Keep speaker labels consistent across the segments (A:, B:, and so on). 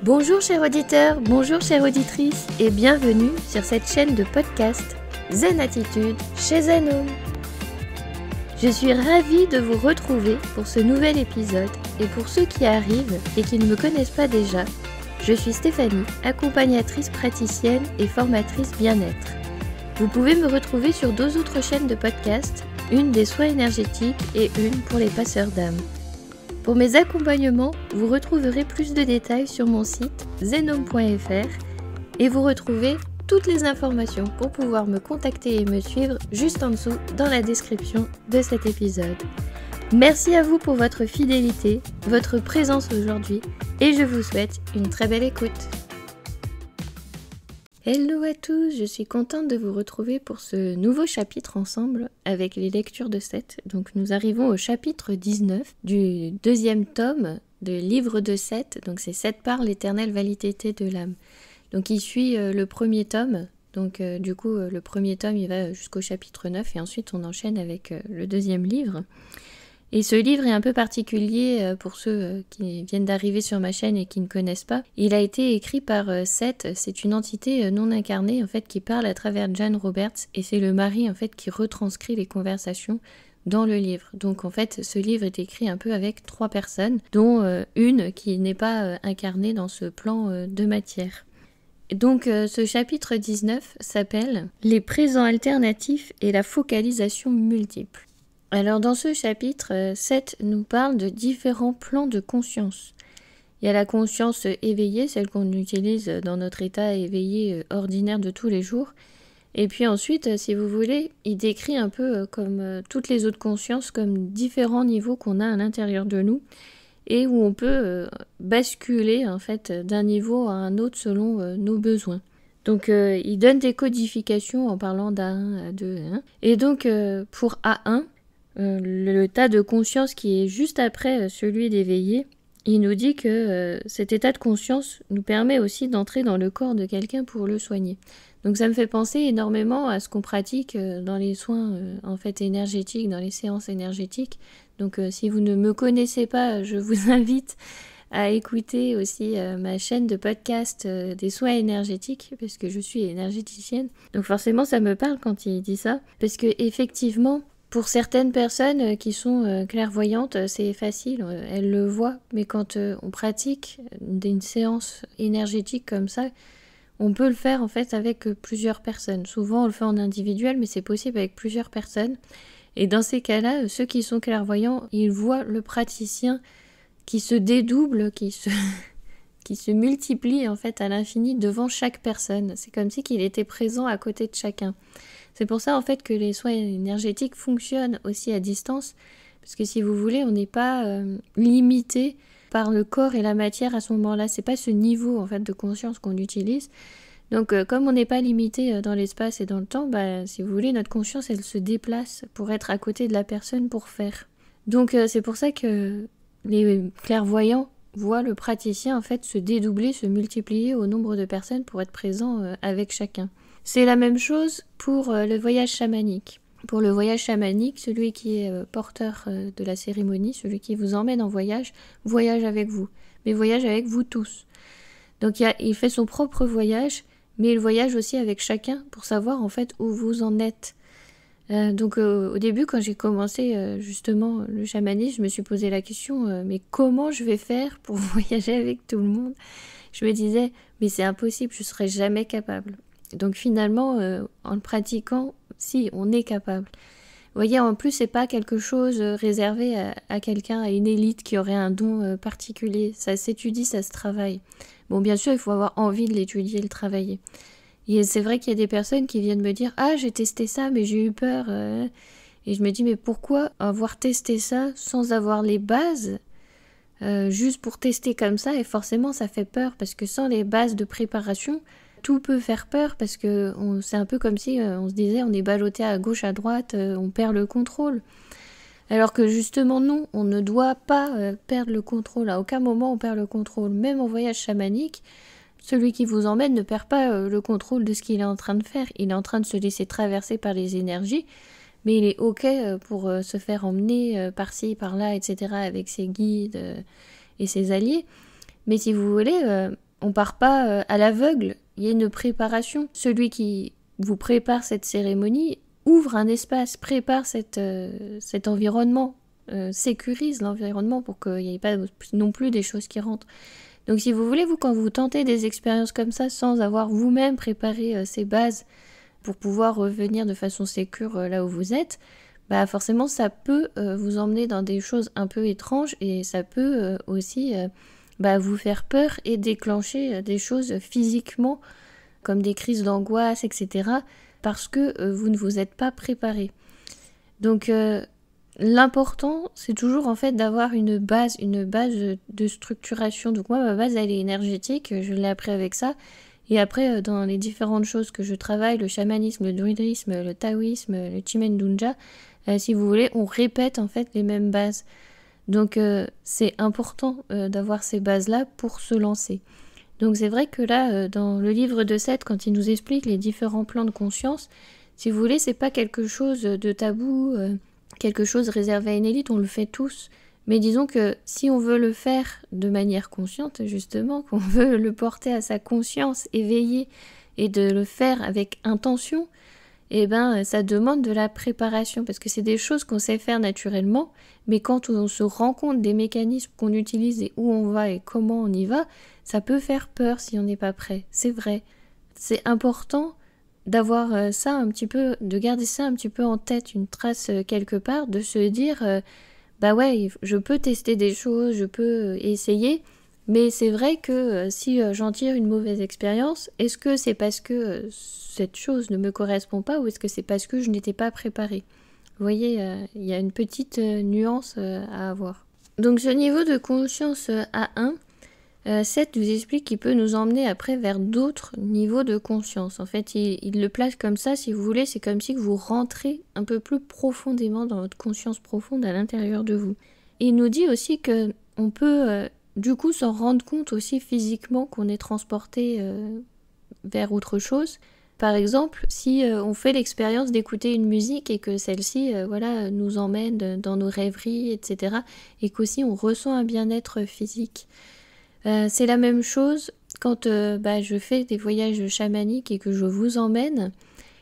A: Bonjour chers auditeurs, bonjour chères auditrices et bienvenue sur cette chaîne de podcast Zen Attitude chez Zen Home. Je suis ravie de vous retrouver pour ce nouvel épisode et pour ceux qui arrivent et qui ne me connaissent pas déjà, je suis Stéphanie, accompagnatrice praticienne et formatrice bien-être. Vous pouvez me retrouver sur 2 autres chaînes de podcast, une des soins énergétiques et une pour les passeurs d'âme. Pour mes accompagnements, vous retrouverez plus de détails sur mon site zenhome.fr et vous retrouvez toutes les informations pour pouvoir me contacter et me suivre juste en dessous dans la description de cet épisode. Merci à vous pour votre fidélité, votre présence aujourd'hui et je vous souhaite une très belle écoute. Hello à tous, je suis contente de vous retrouver pour ce nouveau chapitre ensemble avec les lectures de Seth. Donc nous arrivons au chapitre 19 du 2e tome de Livre de Seth. Donc c'est Seth par l'éternelle validité de l'âme. Donc il suit le premier tome. Donc du coup le premier tome il va jusqu'au chapitre 9 et ensuite on enchaîne avec le 2e livre. Et ce livre est un peu particulier pour ceux qui viennent d'arriver sur ma chaîne et qui ne connaissent pas. Il a été écrit par Seth, c'est une entité non incarnée en fait qui parle à travers Jan Roberts et c'est le mari en fait qui retranscrit les conversations dans le livre. Donc en fait ce livre est écrit un peu avec 3 personnes, dont une qui n'est pas incarnée dans ce plan de matière. Donc ce chapitre 19 s'appelle « Les présents alternatifs et la focalisation multiple ». Alors dans ce chapitre, Seth nous parle de différents plans de conscience. Il y a la conscience éveillée, celle qu'on utilise dans notre état éveillé ordinaire de tous les jours. Et puis ensuite, si vous voulez, il décrit un peu comme toutes les autres consciences, comme différents niveaux qu'on a à l'intérieur de nous et où on peut basculer en fait d'un niveau à un autre selon nos besoins. Donc il donne des codifications en parlant d'A1, A2, A1. Et donc pour A1, le tas de conscience qui est juste après celui d'éveillé, il nous dit que cet état de conscience nous permet aussi d'entrer dans le corps de quelqu'un pour le soigner. Donc ça me fait penser énormément à ce qu'on pratique dans les soins en fait énergétiques, dans les séances énergétiques. Donc si vous ne me connaissez pas, je vous invite à écouter aussi ma chaîne de podcast des soins énergétiques parce que je suis énergéticienne. Donc forcément ça me parle quand il dit ça parce que effectivement pour certaines personnes qui sont clairvoyantes, c'est facile, elles le voient. Mais quand on pratique une séance énergétique comme ça, on peut le faire en fait avec plusieurs personnes. Souvent on le fait en individuel, mais c'est possible avec plusieurs personnes. Et dans ces cas-là, ceux qui sont clairvoyants, ils voient le praticien qui se dédouble, qui se multiplie en fait à l'infini devant chaque personne. C'est comme si qu'il était présent à côté de chacun. C'est pour ça en fait que les soins énergétiques fonctionnent aussi à distance, parce que si vous voulez, on n'est pas limité par le corps et la matière à ce moment-là. C'est pas ce niveau en fait de conscience qu'on utilise. Donc comme on n'est pas limité dans l'espace et dans le temps, si vous voulez, notre conscience elle se déplace pour être à côté de la personne pour faire. Donc c'est pour ça que les clairvoyants voient le praticien en fait se dédoubler, se multiplier au nombre de personnes pour être présent avec chacun. C'est la même chose pour le voyage chamanique. Pour le voyage chamanique, celui qui est porteur de la cérémonie, celui qui vous emmène en voyage avec vous, mais voyage avec vous tous. Donc il fait son propre voyage, mais il voyage aussi avec chacun pour savoir en fait où vous en êtes. Donc au début, quand j'ai commencé justement le chamanisme, je me suis posé la question mais comment je vais faire pour voyager avec tout le monde ? Je me disais mais c'est impossible, je ne serai jamais capable. Donc finalement, en le pratiquant, si, on est capable. Vous voyez, en plus, c'est pas quelque chose réservé à quelqu'un, à une élite qui aurait un don particulier. Ça s'étudie, ça se travaille. Bon, bien sûr, il faut avoir envie de l'étudier et le travailler. Et c'est vrai qu'il y a des personnes qui viennent me dire « Ah, j'ai testé ça, mais j'ai eu peur. » Et je me dis « Mais pourquoi avoir testé ça sans avoir les bases juste pour tester comme ça ?» Et forcément, ça fait peur, parce que sans les bases de préparation, tout peut faire peur parce que c'est un peu comme si on se disait on est ballotté à gauche, à droite, on perd le contrôle. Alors que justement non, on ne doit pas perdre le contrôle. À aucun moment on perd le contrôle. Même en voyage chamanique, celui qui vous emmène ne perd pas le contrôle de ce qu'il est en train de faire. Il est en train de se laisser traverser par les énergies, mais il est ok pour se faire emmener par-ci, par-là, etc. avec ses guides et ses alliés. Mais si vous voulez... On part pas à l'aveugle, il y a une préparation. Celui qui vous prépare cette cérémonie ouvre un espace, prépare cet environnement, sécurise l'environnement pour qu'il n'y ait pas non plus des choses qui rentrent. Donc si vous voulez, vous, quand vous tentez des expériences comme ça, sans avoir vous-même préparé ces bases pour pouvoir revenir de façon sécure là où vous êtes, bah forcément ça peut vous emmener dans des choses un peu étranges et ça peut aussi vous faire peur et déclencher des choses physiquement comme des crises d'angoisse, etc. parce que vous ne vous êtes pas préparé. Donc l'important, c'est toujours en fait d'avoir une base de structuration. Donc moi, ma base, elle est énergétique, je l'ai appris avec ça. Et après, dans les différentes choses que je travaille, le chamanisme, le druidisme, le taoïsme, le chimendunja, si vous voulez, on répète en fait les mêmes bases. Donc c'est important d'avoir ces bases-là pour se lancer. Donc c'est vrai que là, dans le livre de Seth, quand il nous explique les différents plans de conscience, si vous voulez, c'est pas quelque chose de tabou, quelque chose réservé à une élite, on le fait tous. Mais disons que si on veut le faire de manière consciente, justement, qu'on veut le porter à sa conscience éveillée et de le faire avec intention, eh ben, ça demande de la préparation, parce que c'est des choses qu'on sait faire naturellement, mais quand on se rend compte des mécanismes qu'on utilise et où on va et comment on y va, ça peut faire peur si on n'est pas prêt, c'est vrai. C'est important d'avoir ça un petit peu, de garder ça un petit peu en tête, une trace quelque part, de se dire, bah ouais, je peux tester des choses, je peux essayer, mais c'est vrai que si j'en tire une mauvaise expérience, est-ce que c'est parce que cette chose ne me correspond pas ou est-ce que c'est parce que je n'étais pas préparée? Vous voyez, il y a une petite nuance à avoir. Donc ce niveau de conscience A1, Seth nous explique qu'il peut nous emmener après vers d'autres niveaux de conscience. En fait, il le place comme ça, si vous voulez, c'est comme si vous rentrez un peu plus profondément dans votre conscience profonde à l'intérieur de vous. Il nous dit aussi que on peut du coup s'en rendre compte aussi physiquement qu'on est transporté vers autre chose. Par exemple, si on fait l'expérience d'écouter une musique et que celle-ci nous emmène dans nos rêveries, etc. et qu'aussi on ressent un bien-être physique. C'est la même chose quand je fais des voyages chamaniques et que je vous emmène.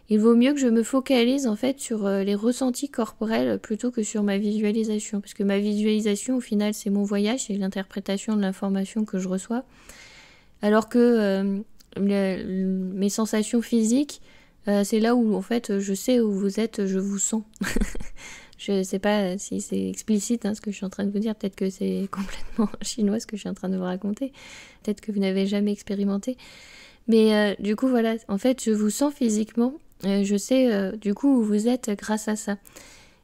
A: Il vaut mieux que je me focalise en fait sur les ressentis corporels plutôt que sur ma visualisation. Parce que ma visualisation, au final, c'est mon voyage, c'est l'interprétation de l'information que je reçois. Alors que mes sensations physiques, c'est là où en fait je sais où vous êtes, je vous sens. Je sais pas si c'est explicite ce que je suis en train de vous dire, peut-être que c'est complètement chinois ce que je suis en train de vous raconter, peut-être que vous n'avez jamais expérimenté. Mais du coup voilà, en fait je vous sens physiquement, je sais du coup où vous êtes grâce à ça.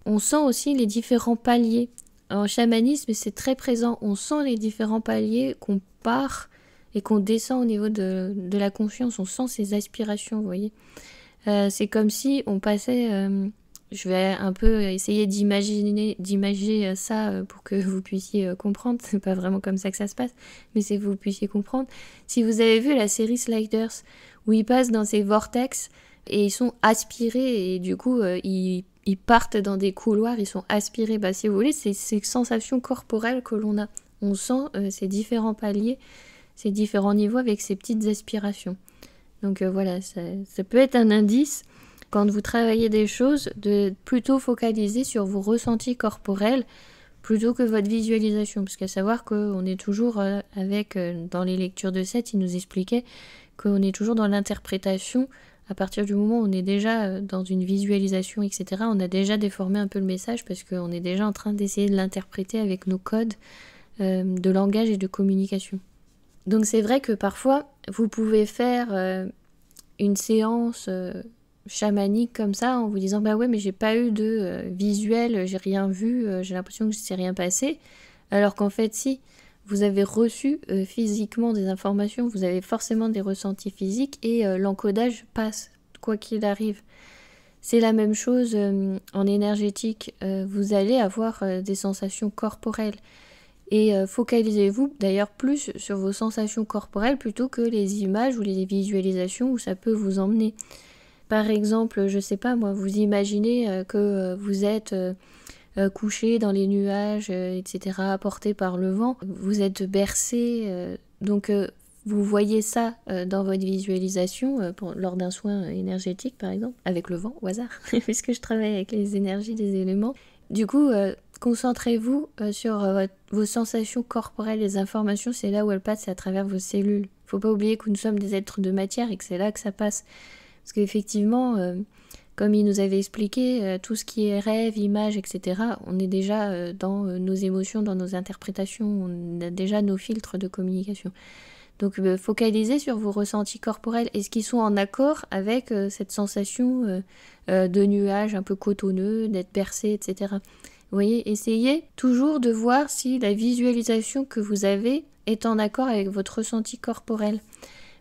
A: On sent aussi les différents paliers. En chamanisme c'est très présent, on sent les différents paliers qu'on part et qu'on descend au niveau de la conscience, on sent ces aspirations, vous voyez. C'est comme si on passait... je vais un peu essayer d'imager ça pour que vous puissiez comprendre. C'est pas vraiment comme ça que ça se passe, mais c'est que vous puissiez comprendre. Si vous avez vu la série Sliders, où ils passent dans ces vortex et ils sont aspirés et du coup ils partent dans des couloirs, ils sont aspirés. Si vous voulez, c'est ces sensations corporelles que l'on a. On sent ces différents paliers, ces différents niveaux avec ces petites aspirations. Donc voilà, ça peut être un indice quand vous travaillez des choses, de plutôt focaliser sur vos ressentis corporels plutôt que votre visualisation. Parce qu'à savoir qu'on est toujours dans les lectures de Seth, il nous expliquait qu'on est toujours dans l'interprétation. À partir du moment où on est déjà dans une visualisation, etc., on a déjà déformé un peu le message parce qu'on est déjà en train d'essayer de l'interpréter avec nos codes de langage et de communication. Donc c'est vrai que parfois, vous pouvez faire une séance... chamanique comme ça en vous disant bah ouais mais j'ai pas eu de visuel, j'ai rien vu, j'ai l'impression que s'est rien passé, alors qu'en fait si vous avez reçu physiquement des informations, vous avez forcément des ressentis physiques et l'encodage passe quoi qu'il arrive. C'est la même chose en énergétique, vous allez avoir des sensations corporelles et focalisez-vous d'ailleurs plus sur vos sensations corporelles plutôt que les images ou les visualisations où ça peut vous emmener. Par exemple, je sais pas moi, vous imaginez que vous êtes couché dans les nuages, etc., porté par le vent, vous êtes bercé, donc vous voyez ça dans votre visualisation lors d'un soin énergétique par exemple, avec le vent au hasard, puisque je travaille avec les énergies des éléments. Du coup, concentrez-vous sur vos sensations corporelles, les informations, c'est là où elles passent, c'est à travers vos cellules. Faut pas oublier que nous sommes des êtres de matière et que c'est là que ça passe. Parce qu'effectivement, comme il nous avait expliqué, tout ce qui est rêve, image, etc., on est déjà dans nos émotions, dans nos interprétations, on a déjà nos filtres de communication. Donc focalisez sur vos ressentis corporels. Est-ce qu'ils sont en accord avec cette sensation de nuage un peu cotonneux, d'être bercé, etc. Vous voyez, essayez toujours de voir si la visualisation que vous avez est en accord avec votre ressenti corporel.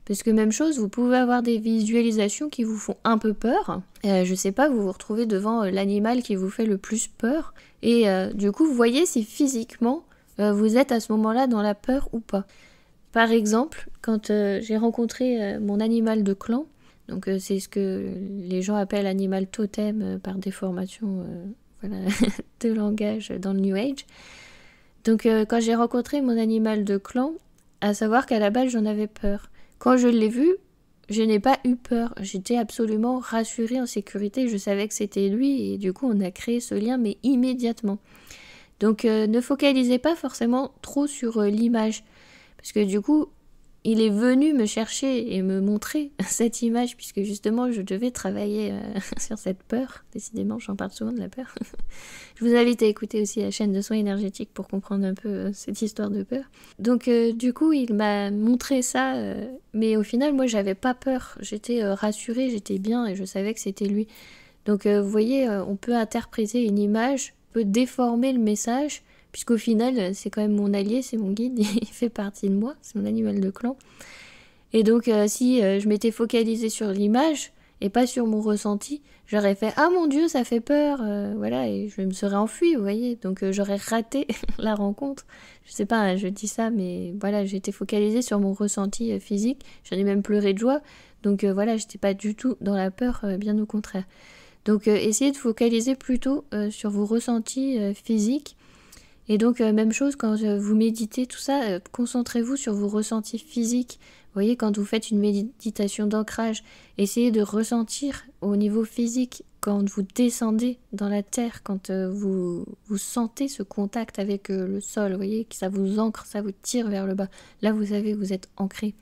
A: Parce que même chose, vous pouvez avoir des visualisations qui vous font un peu peur. Je sais pas, vous vous retrouvez devant l'animal qui vous fait le plus peur. Et du coup, vous voyez si physiquement vous êtes à ce moment-là dans la peur ou pas. Par exemple, quand j'ai rencontré mon animal de clan, donc c'est ce que les gens appellent animal totem par déformation voilà, de langage dans le New Age. Donc quand j'ai rencontré mon animal de clan, à savoir qu'à la base j'en avais peur. Quand je l'ai vu, je n'ai pas eu peur. J'étais absolument rassurée, en sécurité. Je savais que c'était lui et du coup on a créé ce lien mais immédiatement. Donc ne focalisez pas forcément trop sur l'image. Parce que du coup, il est venu me chercher et me montrer cette image, puisque justement, je devais travailler sur cette peur. Décidément, j'en parle souvent de la peur. Je vous invite à écouter aussi la chaîne de soins énergétiques pour comprendre un peu cette histoire de peur. Donc, du coup, il m'a montré ça, mais au final, moi, j'avais pas peur. J'étais rassurée, j'étais bien et je savais que c'était lui. Donc, vous voyez, on peut interpréter une image, on peut déformer le message, puisqu'au final, c'est quand même mon allié, c'est mon guide, il fait partie de moi, c'est mon animal de clan. Et donc, si je m'étais focalisée sur l'image et pas sur mon ressenti, j'aurais fait « Ah mon Dieu, ça fait peur !» voilà, et je me serais enfuie, vous voyez. Donc, j'aurais raté la rencontre. Je sais pas, hein, je dis ça, mais voilà, j'étais focalisée sur mon ressenti physique. J'en ai même pleuré de joie. Donc, voilà, j'étais pas du tout dans la peur, bien au contraire. Donc, essayez de focaliser plutôt sur vos ressentis physiques. Et donc, même chose, quand vous méditez, tout ça, concentrez-vous sur vos ressentis physiques. Vous voyez, quand vous faites une méditation d'ancrage, essayez de ressentir au niveau physique, quand vous descendez dans la terre, quand vous sentez ce contact avec le sol, vous voyez, que ça vous ancre, ça vous tire vers le bas. Là, vous savez que vous êtes ancré.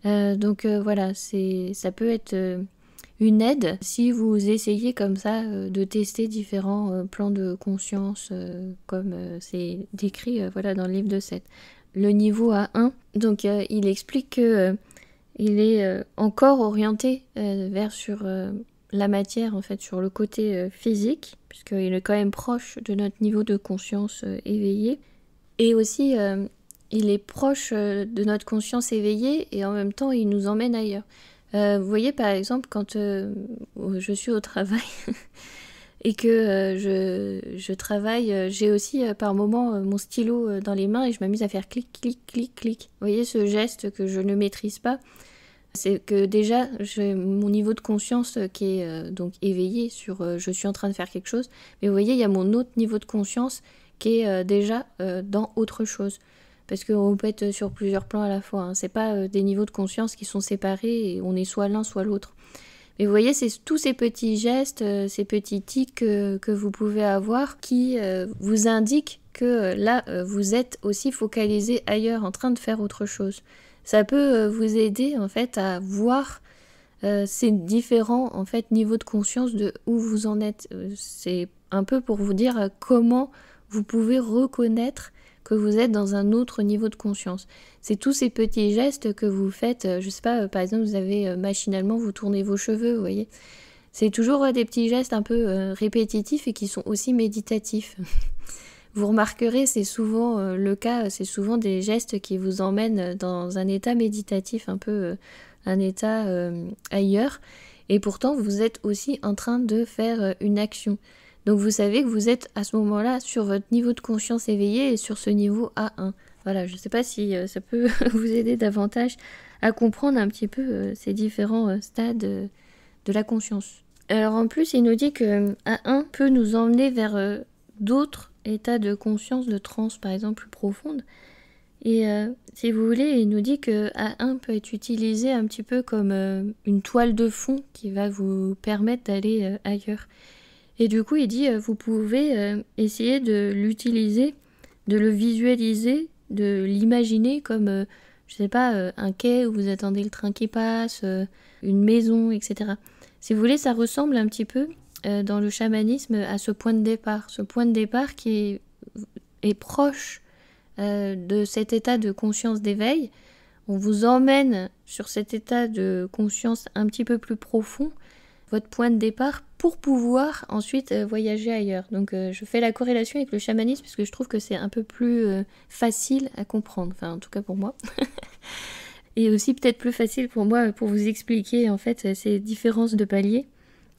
A: Donc, voilà, ça peut être une aide si vous essayez comme ça de tester différents plans de conscience comme c'est décrit voilà, dans le livre de Seth. Le niveau A1, donc il explique que il est encore orienté vers sur la matière, en fait, sur le côté physique, puisqu'il est quand même proche de notre niveau de conscience éveillé. Et aussi, il est proche de notre conscience éveillée et en même temps, il nous emmène ailleurs. Vous voyez, par exemple, quand je suis au travail et que je travaille, j'ai aussi par moment mon stylo dans les mains et je m'amuse à faire clic, clic, clic, clic. Vous voyez ce geste que je ne maîtrise pas? C'est que déjà, j'ai mon niveau de conscience qui est donc éveillé sur je suis en train de faire quelque chose. Mais vous voyez, il y a mon autre niveau de conscience qui est déjà dans autre chose. Parce qu'on peut être sur plusieurs plans à la fois. Hein. C'est pas des niveaux de conscience qui sont séparés et on est soit l'un, soit l'autre. Mais vous voyez, c'est tous ces petits gestes, ces petits tics que vous pouvez avoir qui vous indiquent que là, vous êtes aussi focalisé ailleurs, en train de faire autre chose. Ça peut vous aider en fait à voir ces différents en fait niveaux de conscience de où vous en êtes. C'est un peu pour vous dire comment vous pouvez reconnaître que vous êtes dans un autre niveau de conscience. C'est tous ces petits gestes que vous faites, je sais pas, par exemple, vous avez machinalement, vous tournez vos cheveux, vous voyez. C'est toujours des petits gestes un peu répétitifs et qui sont aussi méditatifs. Vous remarquerez, c'est souvent le cas, c'est souvent des gestes qui vous emmènent dans un état méditatif, un peu un état ailleurs. Et pourtant, vous êtes aussi en train de faire une action. Donc vous savez que vous êtes à ce moment-là sur votre niveau de conscience éveillé et sur ce niveau A1. Voilà, je ne sais pas si ça peut vous aider davantage à comprendre un petit peu ces différents stades de la conscience. Alors en plus, il nous dit que A1 peut nous emmener vers d'autres états de conscience, de transe par exemple plus profonde. Et si vous voulez, il nous dit que A1 peut être utilisé un petit peu comme une toile de fond qui va vous permettre d'aller ailleurs. Et du coup, il dit, vous pouvez essayer de l'utiliser, de le visualiser, de l'imaginer comme, je sais pas, un quai où vous attendez le train qui passe, une maison, etc. Si vous voulez, ça ressemble un petit peu dans le chamanisme à ce point de départ. Ce point de départ qui est proche de cet état de conscience d'éveil. On vous emmène sur cet état de conscience un petit peu plus profond, votre point de départ, pour pouvoir ensuite voyager ailleurs. Donc je fais la corrélation avec le chamanisme parce que je trouve que c'est un peu plus facile à comprendre, enfin en tout cas pour moi. Et aussi peut-être plus facile pour moi pour vous expliquer en fait ces différences de paliers.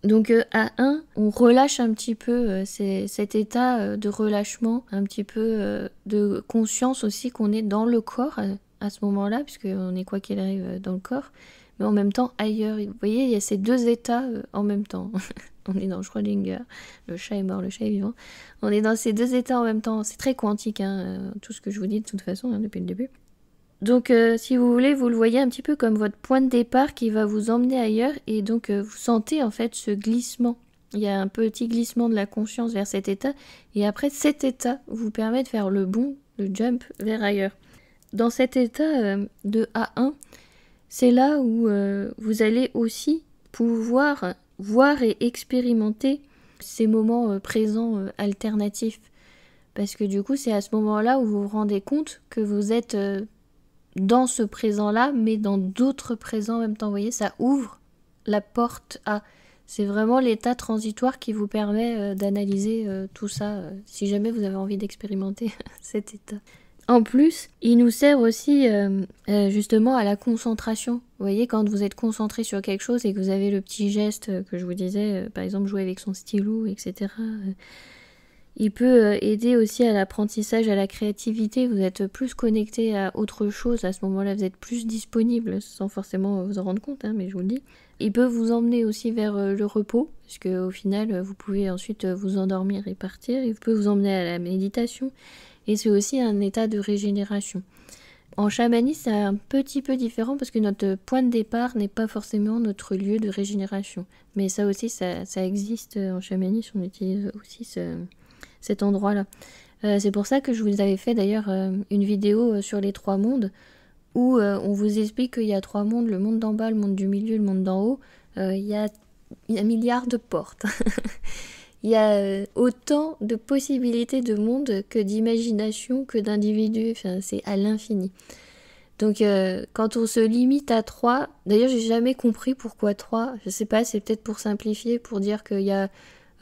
A: Donc à 1, on relâche un petit peu cet état de relâchement, un petit peu de conscience aussi qu'on est dans le corps à ce moment-là, puisqu'on est quoi qu'il arrive dans le corps, mais en même temps ailleurs. Vous voyez, il y a ces deux états en même temps. On est dans Schrödinger, le chat est mort, le chat est vivant. On est dans ces deux états en même temps. C'est très quantique, hein, tout ce que je vous dis de toute façon depuis le début. Donc si vous voulez, vous le voyez un petit peu comme votre point de départ qui va vous emmener ailleurs et donc vous sentez en fait ce glissement. Il y a un petit glissement de la conscience vers cet état et après cet état vous permet de faire le bond, le jump vers ailleurs. Dans cet état de A1, c'est là où vous allez aussi pouvoir voir et expérimenter ces moments présents alternatifs. Parce que du coup, c'est à ce moment-là où vous vous rendez compte que vous êtes dans ce présent-là, mais dans d'autres présents en même temps. Vous voyez, ça ouvre la porte à... C'est vraiment l'état transitoire qui vous permet d'analyser tout ça, si jamais vous avez envie d'expérimenter cet état. En plus, il nous sert aussi justement à la concentration. Vous voyez, quand vous êtes concentré sur quelque chose et que vous avez le petit geste que je vous disais, par exemple jouer avec son stylo, etc., il peut aider aussi à l'apprentissage, à la créativité. Vous êtes plus connecté à autre chose. À ce moment-là, vous êtes plus disponible sans forcément vous en rendre compte, hein, mais je vous le dis. Il peut vous emmener aussi vers le repos, parce qu'au final, vous pouvez ensuite vous endormir et partir. Il peut vous emmener à la méditation. Et c'est aussi un état de régénération. En chamanisme, c'est un petit peu différent parce que notre point de départ n'est pas forcément notre lieu de régénération. Mais ça aussi, ça existe en chamanisme. On utilise aussi cet endroit-là. C'est pour ça que je vous avais fait d'ailleurs une vidéo sur les 3 mondes où on vous explique qu'il y a 3 mondes, le monde d'en bas, le monde du milieu, le monde d'en haut. Il y a un milliard de portes. Il y a autant de possibilités de monde que d'imagination, que d'individus. Enfin, c'est à l'infini. Donc quand on se limite à 3, d'ailleurs j'ai jamais compris pourquoi 3. Je sais pas, c'est peut-être pour simplifier, pour dire qu'il y a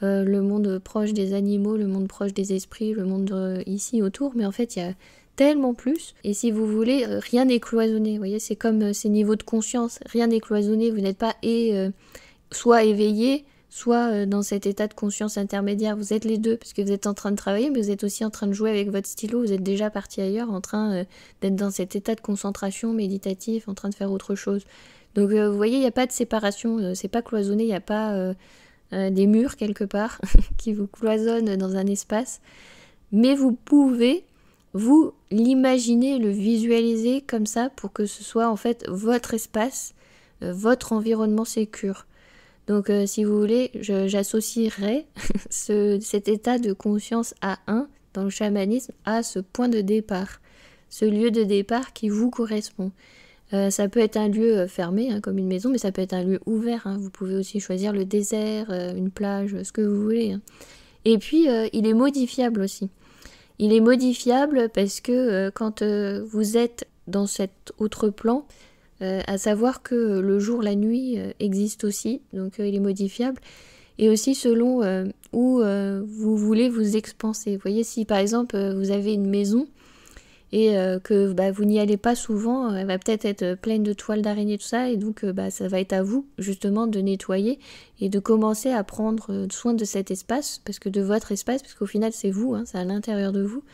A: le monde proche des animaux, le monde proche des esprits, le monde ici autour, mais en fait il y a tellement plus, et si vous voulez, rien n'est cloisonné, vous voyez, c'est comme ces niveaux de conscience, rien n'est cloisonné, vous n'êtes pas soit éveillé, soit dans cet état de conscience intermédiaire, vous êtes les deux, parce que vous êtes en train de travailler, mais vous êtes aussi en train de jouer avec votre stylo, vous êtes déjà parti ailleurs, en train d'être dans cet état de concentration méditatif, en train de faire autre chose. Donc vous voyez, il n'y a pas de séparation, c'est pas cloisonné, il n'y a pas... des murs quelque part qui vous cloisonnent dans un espace, mais vous pouvez vous l'imaginer, le visualiser comme ça pour que ce soit en fait votre espace, votre environnement sécure. Donc si vous voulez, j'associerais cet état de conscience A1 dans le chamanisme à ce point de départ, ce lieu de départ qui vous correspond. Ça peut être un lieu fermé, hein, comme une maison, mais ça peut être un lieu ouvert. Hein. Vous pouvez aussi choisir le désert, une plage, ce que vous voulez. Hein. Et puis, il est modifiable aussi. Il est modifiable parce que quand vous êtes dans cet autre plan, à savoir que le jour, la nuit existe aussi, donc il est modifiable. Et aussi selon où vous voulez vous expanser. Vous voyez, si par exemple vous avez une maison, et que vous n'y allez pas souvent, elle va peut-être être pleine de toiles d'araignée, tout ça, et donc ça va être à vous justement de nettoyer et de commencer à prendre soin de cet espace, parce que de votre espace, parce qu'au final c'est vous, hein, c'est à l'intérieur de vous.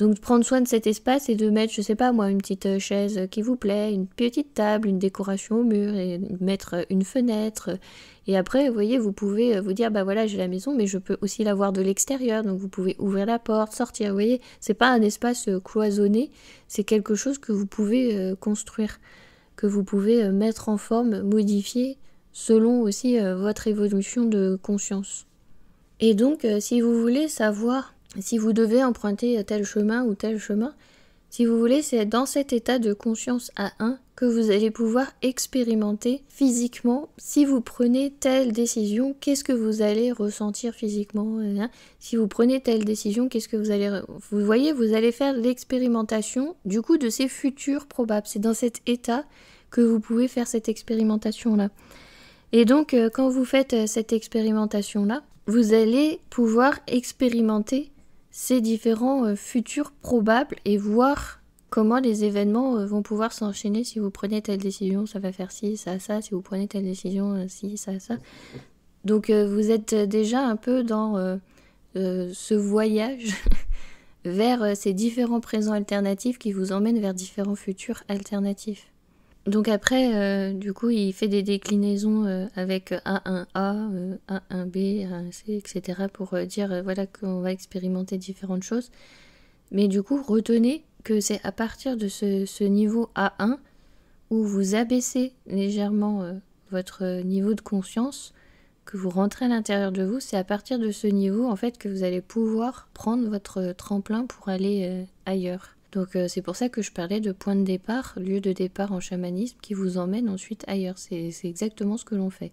A: Donc prendre soin de cet espace et de mettre, je sais pas moi, une petite chaise qui vous plaît, une petite table, une décoration au mur, et mettre une fenêtre. Et après, vous voyez, vous pouvez vous dire, bah voilà, j'ai la maison, mais je peux aussi la voir de l'extérieur. Donc vous pouvez ouvrir la porte, sortir. Vous voyez, c'est pas un espace cloisonné, c'est quelque chose que vous pouvez construire, que vous pouvez mettre en forme, modifier, selon aussi votre évolution de conscience. Et donc, si vous voulez savoir si vous devez emprunter tel chemin ou tel chemin, si vous voulez, c'est dans cet état de conscience A1 que vous allez pouvoir expérimenter physiquement. Si vous prenez telle décision, qu'est-ce que vous allez ressentir physiquement, hein? Si vous prenez telle décision, qu'est-ce que vous allez... Vous voyez, vous allez faire l'expérimentation du coup de ces futurs probables. C'est dans cet état que vous pouvez faire cette expérimentation-là. Et donc, quand vous faites cette expérimentation-là, vous allez pouvoir expérimenter ces différents futurs probables et voir comment les événements vont pouvoir s'enchaîner. Si vous prenez telle décision, ça va faire ci, ça, ça. Si vous prenez telle décision, ci, ça, ça. Donc vous êtes déjà un peu dans ce voyage vers ces différents présents alternatifs qui vous emmènent vers différents futurs alternatifs. Donc après, du coup, il fait des déclinaisons avec A1A, A1B, A1C, etc. pour dire voilà qu'on va expérimenter différentes choses. Mais du coup, retenez que c'est à partir de ce niveau A1 où vous abaissez légèrement votre niveau de conscience, que vous rentrez à l'intérieur de vous. C'est à partir de ce niveau, en fait, que vous allez pouvoir prendre votre tremplin pour aller ailleurs. Donc c'est pour ça que je parlais de point de départ, lieu de départ en chamanisme qui vous emmène ensuite ailleurs. C'est exactement ce que l'on fait.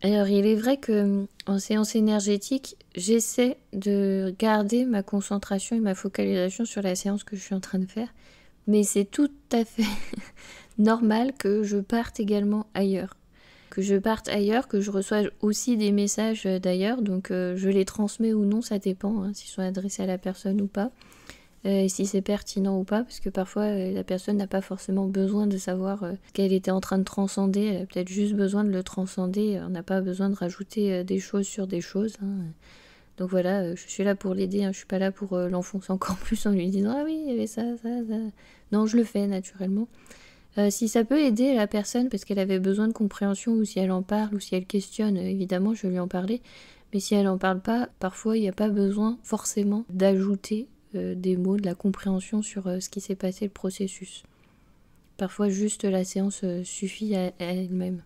A: Alors il est vrai que en séance énergétique, j'essaie de garder ma concentration et ma focalisation sur la séance que je suis en train de faire, mais c'est tout à fait normal que je parte également ailleurs. Que je parte ailleurs, que je reçois aussi des messages d'ailleurs, donc je les transmets ou non, ça dépend, s'ils sont adressés à la personne ou pas. Et si c'est pertinent ou pas, parce que parfois la personne n'a pas forcément besoin de savoir ce qu'elle était en train de transcender, elle a peut-être juste besoin de le transcender, on n'a pas besoin de rajouter des choses sur des choses. Donc voilà, je suis là pour l'aider, je suis pas là pour l'enfoncer encore plus en lui disant « Ah oui, il y avait ça, ça, ça ». Non, je le fais naturellement. Si ça peut aider la personne parce qu'elle avait besoin de compréhension, ou si elle en parle, ou si elle questionne, évidemment je vais lui en parler. Mais si elle en parle pas, parfois il n'y a pas besoin forcément d'ajouter des mots, de la compréhension sur ce qui s'est passé, le processus. Parfois juste la séance suffit à elle-même.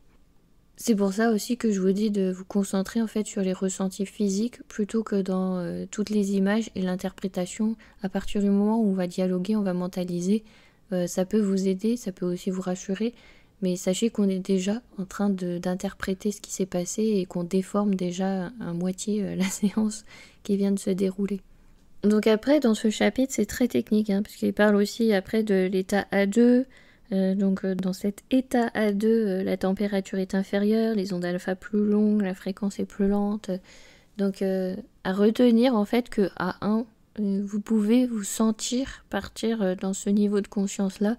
A: C'est pour ça aussi que je vous dis de vous concentrer en fait sur les ressentis physiques plutôt que dans toutes les images et l'interprétation. À partir du moment où on va dialoguer, on va mentaliser, ça peut vous aider, ça peut aussi vous rassurer, mais sachez qu'on est déjà en train d'interpréter ce qui s'est passé et qu'on déforme déjà à moitié la séance qui vient de se dérouler. Donc après, dans ce chapitre, c'est très technique, parce qu'il parle aussi après de l'état A2. Donc dans cet état A2, la température est inférieure, les ondes alpha plus longues, la fréquence est plus lente. Donc à retenir en fait que A1, vous pouvez vous sentir partir dans ce niveau de conscience-là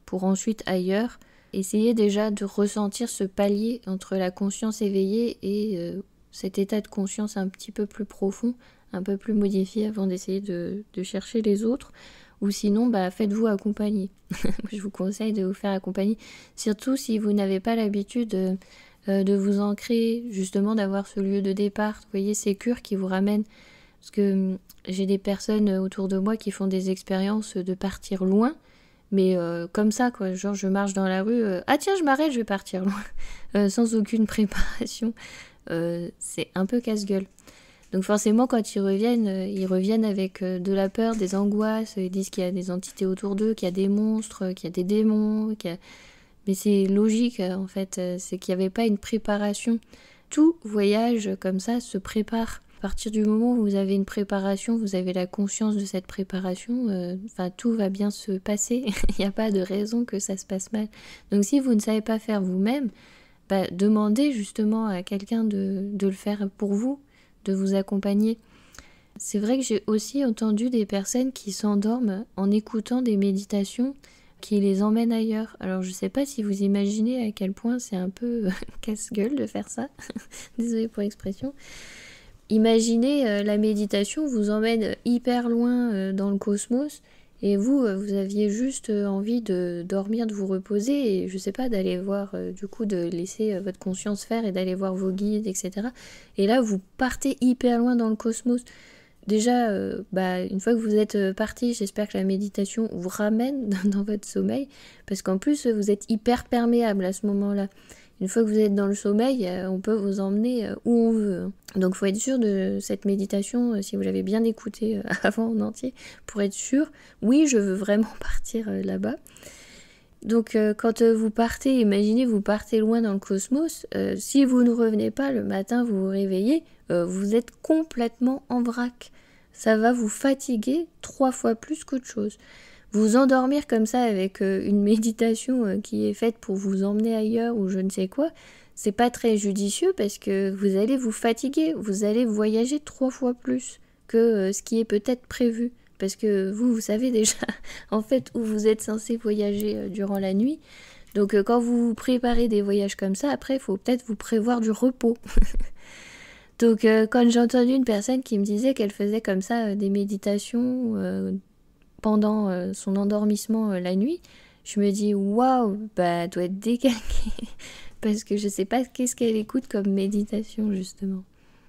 A: pour ensuite ailleurs. Essayez déjà de ressentir ce palier entre la conscience éveillée et cet état de conscience un petit peu plus profond, un peu plus modifié avant d'essayer de chercher les autres. Ou sinon, faites-vous accompagner. Je vous conseille de vous faire accompagner. Surtout si vous n'avez pas l'habitude de vous ancrer, justement d'avoir ce lieu de départ. Vous voyez, ces cures qui vous ramènent. Parce que j'ai des personnes autour de moi qui font des expériences de partir loin. Mais comme ça, quoi. Genre, je marche dans la rue. Ah tiens, je m'arrête, je vais partir loin. Sans aucune préparation. C'est un peu casse-gueule. Donc forcément, quand ils reviennent avec de la peur, des angoisses, ils disent qu'il y a des entités autour d'eux, qu'il y a des monstres, qu'il y a des démons, mais c'est logique en fait, c'est qu'il n'y avait pas une préparation. Tout voyage comme ça se prépare. À partir du moment où vous avez une préparation, vous avez la conscience de cette préparation, tout va bien se passer. Il n'y a pas de raison que ça se passe mal. Donc si vous ne savez pas faire vous-même, demandez justement à quelqu'un de le faire pour vous, de vous accompagner. C'est vrai que j'ai aussi entendu des personnes qui s'endorment en écoutant des méditations qui les emmènent ailleurs. Alors je sais pas si vous imaginez à quel point c'est un peu casse-gueule de faire ça. Désolée pour l'expression. Imaginez la méditation vous emmène hyper loin dans le cosmos et vous aviez juste envie de dormir, de vous reposer et je sais pas, d'aller voir, du coup de laisser votre conscience faire et d'aller voir vos guides, etc. Et là vous partez hyper loin dans le cosmos. Déjà, une fois que vous êtes parti, j'espère que la méditation vous ramène dans votre sommeil parce qu'en plus vous êtes hyper perméable à ce moment-là. Une fois que vous êtes dans le sommeil, on peut vous emmener où on veut. Donc il faut être sûr de cette méditation, si vous l'avez bien écoutée avant en entier, pour être sûr, oui, je veux vraiment partir là-bas. Donc quand vous partez, imaginez, vous partez loin dans le cosmos, si vous ne revenez pas le matin, vous vous réveillez, vous êtes complètement en vrac. Ça va vous fatiguer 3 fois plus qu'autre chose. Vous endormir comme ça avec une méditation qui est faite pour vous emmener ailleurs ou je ne sais quoi, c'est pas très judicieux parce que vous allez vous fatiguer, vous allez voyager 3 fois plus que ce qui est peut-être prévu. Parce que vous savez déjà en fait où vous êtes censé voyager durant la nuit. Donc quand vous préparez des voyages comme ça, après il faut peut-être vous prévoir du repos. Donc quand j'ai entendu une personne qui me disait qu'elle faisait comme ça des méditations pendant son endormissement la nuit, je me dis waouh, elle doit être décalquée parce que je sais pas qu'est-ce qu'elle écoute comme méditation justement.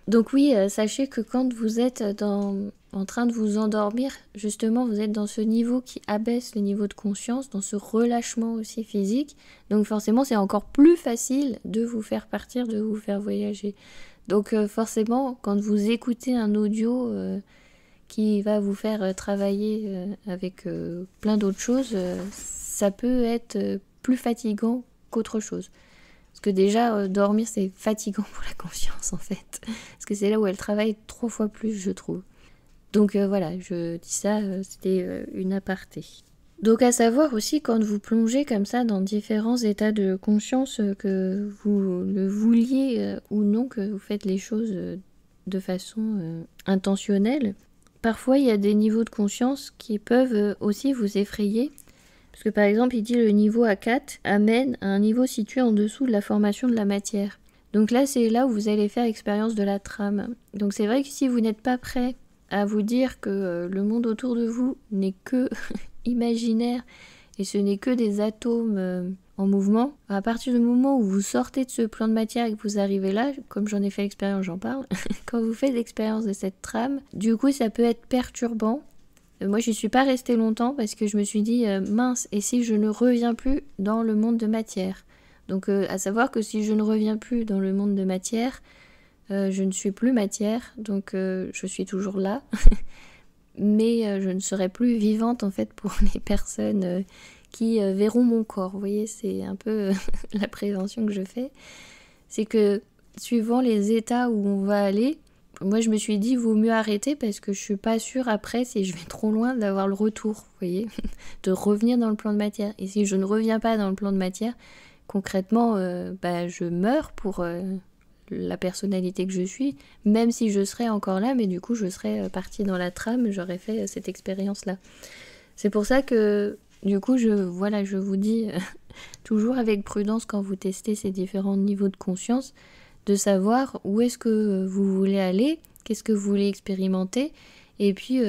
A: Donc oui, sachez que quand vous êtes en train de vous endormir, justement vous êtes dans ce niveau qui abaisse le niveau de conscience, dans ce relâchement aussi physique, donc forcément c'est encore plus facile de vous faire partir, de vous faire voyager. Donc forcément quand vous écoutez un audio qui va vous faire travailler avec plein d'autres choses, ça peut être plus fatigant qu'autre chose. Parce que déjà, dormir, c'est fatigant pour la conscience, en fait. Parce que c'est là où elle travaille 3 fois plus, je trouve. Donc voilà, je dis ça, c'était une aparté. Donc à savoir aussi, quand vous plongez comme ça dans différents états de conscience, que vous le vouliez ou non, que vous faites les choses de façon intentionnelle, parfois il y a des niveaux de conscience qui peuvent aussi vous effrayer. Parce que par exemple, il dit le niveau A4 amène à un niveau situé en dessous de la formation de la matière. Donc là, c'est là où vous allez faire expérience de la trame. Donc c'est vrai que si vous n'êtes pas prêt à vous dire que le monde autour de vous n'est que imaginaire et ce n'est que des atomes en mouvement, à partir du moment où vous sortez de ce plan de matière et que vous arrivez là, comme j'en ai fait l'expérience, j'en parle, quand vous faites l'expérience de cette trame, du coup ça peut être perturbant. Moi je suis pas restée longtemps parce que je me suis dit mince, et si je ne reviens plus dans le monde de matière. Donc à savoir que si je ne reviens plus dans le monde de matière, je ne suis plus matière, donc je suis toujours là, mais je ne serai plus vivante en fait pour les personnes qui verront mon corps. Vous voyez, c'est un peu la prévention que je fais. C'est que suivant les états où on va aller, moi je me suis dit vaut mieux arrêter parce que je suis pas sûre après si je vais trop loin d'avoir le retour, vous voyez, de revenir dans le plan de matière. Et si je ne reviens pas dans le plan de matière, concrètement je meurs pour la personnalité que je suis, même si je serais encore là, mais du coup je serais partie dans la trame, j'aurais fait cette expérience là. C'est pour ça que du coup je vous dis toujours avec prudence quand vous testez ces différents niveaux de conscience, de savoir où est-ce que vous voulez aller, qu'est-ce que vous voulez expérimenter, et puis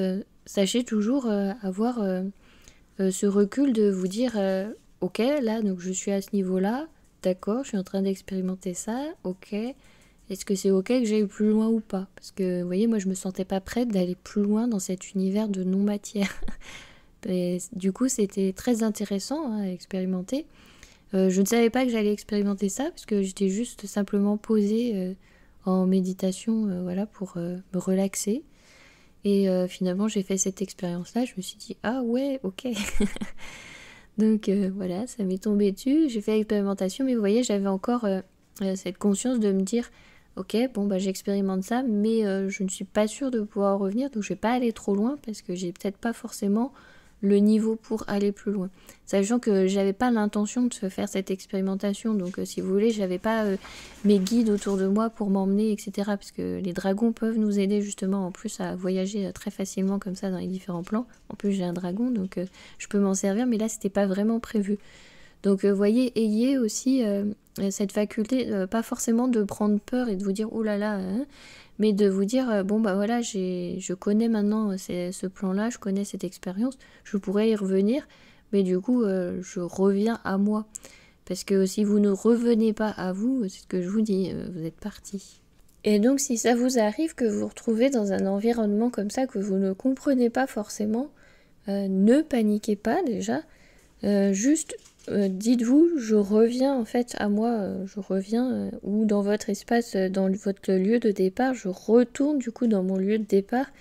A: sachez toujours avoir ce recul de vous dire ok, là donc je suis à ce niveau-là, d'accord, je suis en train d'expérimenter ça, ok, est-ce que c'est ok que j'aille plus loin ou pas? Parce que vous voyez, moi je me sentais pas prête d'aller plus loin dans cet univers de non-matière. Et du coup c'était très intéressant à expérimenter. Je ne savais pas que j'allais expérimenter ça parce que j'étais juste simplement posée en méditation pour me relaxer. Et finalement j'ai fait cette expérience-là, je me suis dit ah ouais, ok. Donc voilà, ça m'est tombé dessus, j'ai fait l'expérimentation, mais vous voyez, j'avais encore cette conscience de me dire ok, bon j'expérimente ça, mais je ne suis pas sûre de pouvoir revenir, donc je vais pas aller trop loin parce que j'ai peut-être pas forcément le niveau pour aller plus loin. Sachant que j'avais pas l'intention de faire cette expérimentation, donc si vous voulez, j'avais pas mes guides autour de moi pour m'emmener, etc. Parce que les dragons peuvent nous aider justement en plus à voyager très facilement comme ça dans les différents plans. En plus j'ai un dragon, donc je peux m'en servir, mais là c'était pas vraiment prévu. Donc voyez, ayez aussi cette faculté, pas forcément de prendre peur et de vous dire oh là là, hein, mais de vous dire bon bah voilà, je connais maintenant ce plan-là, je connais cette expérience, je pourrais y revenir, mais du coup je reviens à moi. Parce que si vous ne revenez pas à vous, c'est ce que je vous dis, vous êtes parti. Et donc si ça vous arrive que vous vous retrouvez dans un environnement comme ça que vous ne comprenez pas forcément, ne paniquez pas déjà, juste dites-vous je reviens en fait à moi, je reviens ou dans votre espace, dans votre lieu de départ, je retourne du coup dans mon lieu de départ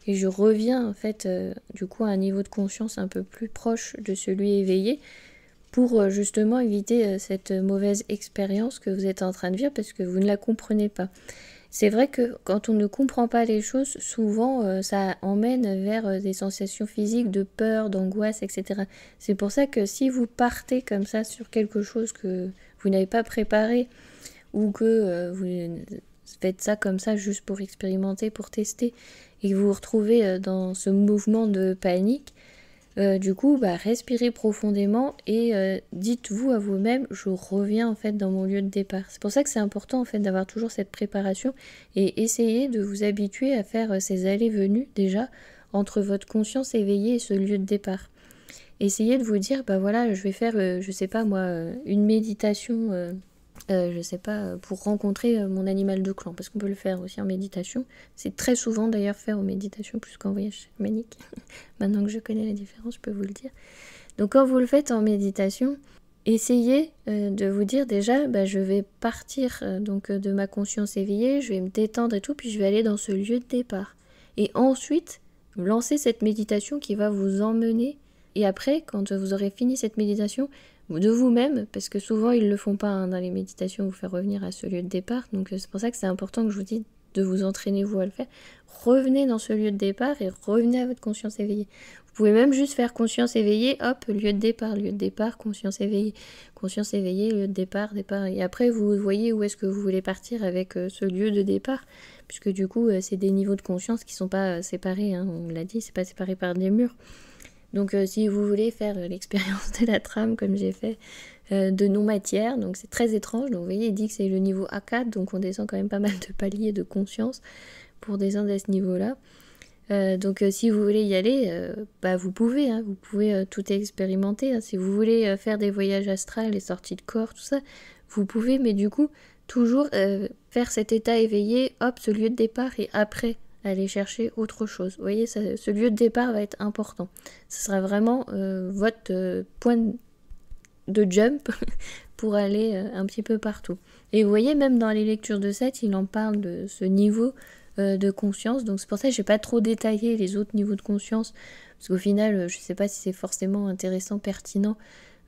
A: et je reviens en fait du coup à un niveau de conscience un peu plus proche de celui éveillé pour justement éviter cette mauvaise expérience que vous êtes en train de vivre parce que vous ne la comprenez pas. C'est vrai que quand on ne comprend pas les choses, souvent ça emmène vers des sensations physiques de peur, d'angoisse, etc. C'est pour ça que si vous partez comme ça sur quelque chose que vous n'avez pas préparé ou que vous faites ça comme ça juste pour expérimenter, pour tester, et que vous vous retrouvez dans ce mouvement de panique, du coup, respirez profondément et dites-vous à vous-même, je reviens en fait dans mon lieu de départ. C'est pour ça que c'est important en fait d'avoir toujours cette préparation et essayez de vous habituer à faire ces allées-venues déjà entre votre conscience éveillée et ce lieu de départ. Essayez de vous dire, voilà, je vais faire, je sais pas moi, une méditation. Je sais pas, pour rencontrer mon animal de clan, parce qu'on peut le faire aussi en méditation. C'est très souvent d'ailleurs fait en méditation plus qu'en voyage chamanique. Maintenant que je connais la différence, je peux vous le dire. Donc quand vous le faites en méditation, essayez de vous dire déjà, je vais partir de ma conscience éveillée, je vais me détendre et tout, puis je vais aller dans ce lieu de départ. Et ensuite, lancez cette méditation qui va vous emmener. Et après, quand vous aurez fini cette méditation, de vous-même, parce que souvent ils ne le font pas dans les méditations, vous faire revenir à ce lieu de départ, donc c'est pour ça que c'est important que je vous dis de vous entraîner vous à le faire. Revenez dans ce lieu de départ et revenez à votre conscience éveillée. Vous pouvez même juste faire conscience éveillée, hop, lieu de départ, conscience éveillée, lieu de départ, et après vous voyez où est-ce que vous voulez partir avec ce lieu de départ, puisque du coup c'est des niveaux de conscience qui ne sont pas séparés, hein, on l'a dit, c'est pas séparé par des murs. Donc si vous voulez faire l'expérience de la trame comme j'ai fait de non-matière, donc c'est très étrange, donc vous voyez il dit que c'est le niveau A4, donc on descend quand même pas mal de paliers de conscience pour descendre à ce niveau-là. Donc si vous voulez y aller, vous pouvez, hein, vous pouvez tout expérimenter, hein. Si vous voulez faire des voyages astrales, les sorties de corps, tout ça, vous pouvez, mais du coup toujours faire cet état éveillé, hop, ce lieu de départ et après aller chercher autre chose. Vous voyez, ce lieu de départ va être important. Ce sera vraiment votre point de jump pour aller un petit peu partout. Et vous voyez, même dans les lectures de Seth, il en parle de ce niveau de conscience. Donc c'est pour ça que je n'ai pas trop détaillé les autres niveaux de conscience, parce qu'au final, je ne sais pas si c'est forcément intéressant, pertinent.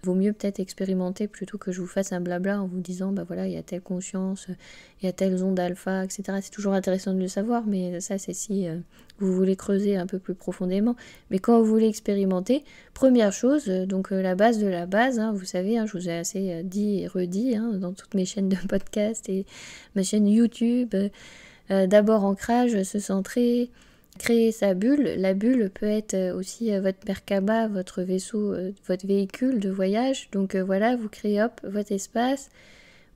A: Vaut mieux peut-être expérimenter plutôt que je vous fasse un blabla en vous disant voilà, il y a telle conscience, il y a telle onde alpha, etc. C'est toujours intéressant de le savoir, mais ça c'est si vous voulez creuser un peu plus profondément. Mais quand vous voulez expérimenter, première chose, donc la base de la base, hein, vous savez, hein, je vous ai assez dit et redit hein, dans toutes mes chaînes de podcast et ma chaîne YouTube, d'abord ancrage, se centrer, créer sa bulle. La bulle peut être aussi votre Merkaba, votre vaisseau, votre véhicule de voyage. Donc voilà, vous créez votre espace.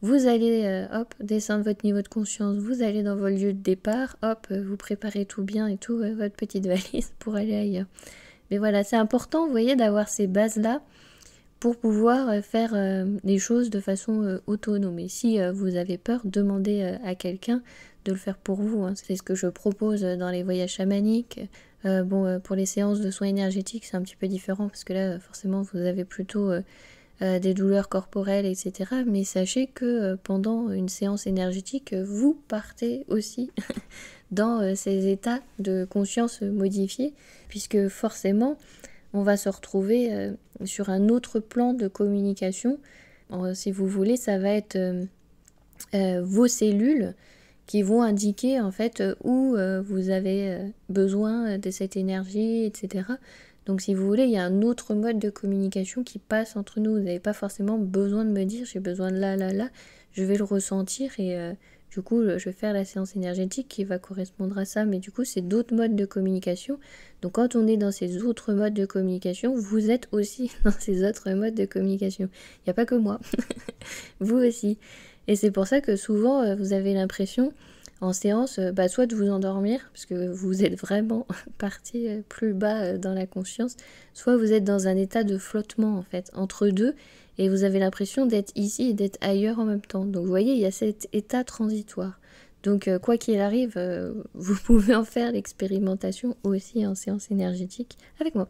A: Vous allez descendre votre niveau de conscience. Vous allez dans vos lieux de départ. Vous préparez tout bien et tout, votre petite valise pour aller ailleurs. Mais voilà, c'est important, vous voyez, d'avoir ces bases-là pour pouvoir faire les choses de façon autonome. Et si vous avez peur, demandez à quelqu'un de le faire pour vous. Hein. C'est ce que je propose dans les voyages chamaniques. Pour les séances de soins énergétiques, c'est un petit peu différent parce que là, forcément, vous avez plutôt des douleurs corporelles, etc. Mais sachez que pendant une séance énergétique, vous partez aussi dans ces états de conscience modifiés, puisque forcément, on va se retrouver sur un autre plan de communication. Si vous voulez, ça va être vos cellules qui vont indiquer en fait où vous avez besoin de cette énergie, etc. Donc si vous voulez, il y a un autre mode de communication qui passe entre nous. Vous n'avez pas forcément besoin de me dire j'ai besoin de là, je vais le ressentir et Du coup, je vais faire la séance énergétique qui va correspondre à ça, mais du coup, c'est d'autres modes de communication. Donc quand on est dans ces autres modes de communication, vous êtes aussi dans ces autres modes de communication. Il n'y a pas que moi, vous aussi. Et c'est pour ça que souvent, vous avez l'impression, en séance, soit de vous endormir, parce que vous êtes vraiment parti plus bas dans la conscience, soit vous êtes dans un état de flottement, en fait, entre deux, et vous avez l'impression d'être ici et d'être ailleurs en même temps. Donc vous voyez, il y a cet état transitoire. Donc quoi qu'il arrive, vous pouvez en faire l'expérimentation aussi en séance énergétique avec moi.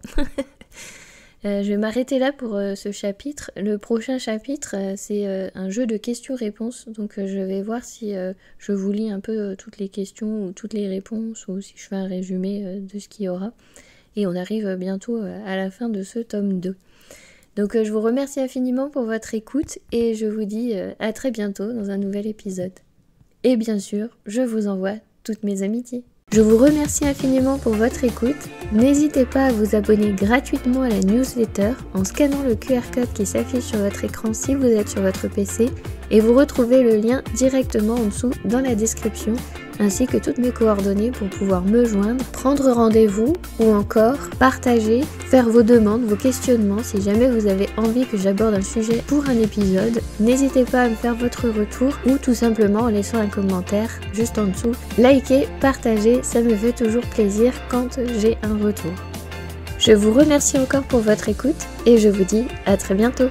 A: Je vais m'arrêter là pour ce chapitre. Le prochain chapitre, c'est un jeu de questions-réponses. Donc je vais voir si je vous lis un peu toutes les questions ou toutes les réponses, ou si je fais un résumé de ce qu'il y aura. Et on arrive bientôt à la fin de ce tome 2. Donc je vous remercie infiniment pour votre écoute et je vous dis à très bientôt dans un nouvel épisode. Et bien sûr, je vous envoie toutes mes amitiés. Je vous remercie infiniment pour votre écoute. N'hésitez pas à vous abonner gratuitement à la newsletter en scannant le QR code qui s'affiche sur votre écran si vous êtes sur votre PC, et vous retrouvez le lien directement en dessous dans la description, ainsi que toutes mes coordonnées pour pouvoir me joindre, prendre rendez-vous ou encore partager, faire vos demandes, vos questionnements. Si jamais vous avez envie que j'aborde un sujet pour un épisode, n'hésitez pas à me faire votre retour ou tout simplement en laissant un commentaire juste en dessous. Likez, partagez, ça me fait toujours plaisir quand j'ai un retour. Je vous remercie encore pour votre écoute et je vous dis à très bientôt.